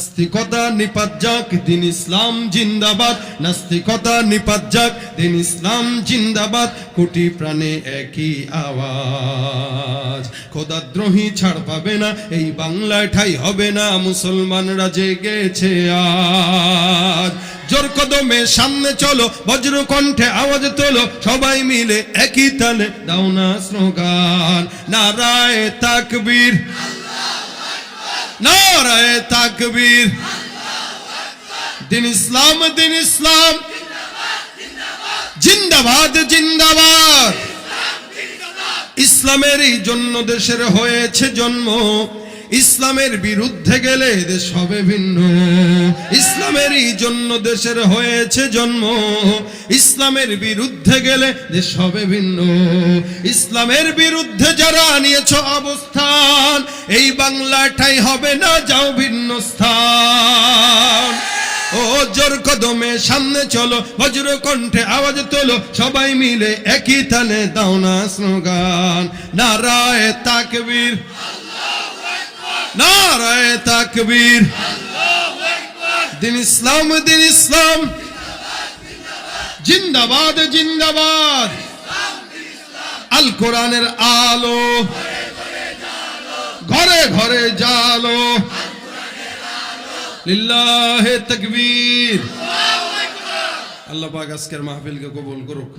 নাস্তিকতা নিপাত যাক, দিন ইসলাম জিন্দাবাদ। নাস্তিকতা নিপাত যাক, দিন ইসলাম জিন্দাবাদ। কোটি প্রাণে একই আওয়াজ, খোদাদ্রোহী ছাড় পাবে না, এই বাংলায় ঠাঁই হবে না। মুসলমানরা জেগেছে আজ, জোর কদমে সামনে চলো, বজ্র কণ্ঠে আওয়াজ তোলো, সবাই মিলে একই তালে দাও না স্লোগান। নারায়ে তাকবীর, নারায়ে তাকবীর। দিন ইসলাম, দিন ইসলাম জিন্দাবাদ, জিন্দাবাদ। ইসলামেরই জন্য দেশের হয়েছে জন্ম, ইসলামের বিরুদ্ধে গেলে দেশ হবে ভিন্ন। ইসলামেরই জন্য দেশের হয়েছে জন্ম, ইসলামের বিরুদ্ধে গেলে দেশ হবে ভিন্ন। ইসলামের বিরুদ্ধে যারা নিয়েছ অবস্থান, এই বাংলাটাই হবে না, যাও ভিন্ন স্থান। ও জোর কদমে সামনে চলো, বজ্র কণ্ঠে আওয়াজ তোলো, সবাই মিলে একই তালে দাও না স্লোগান। নারায়ে তাকবীর, নারায়ে তাকবীর। দিন ইসলাম, দিন ইসলাম জিন্দাবাদ, জিন্দাবাদ। আল কোরআনের আলো ঘরে ঘরে জালো, লিল্লাহে তাকবীর। আল্লাহ পাক আজকের মাহফিলকে কবুল করুক।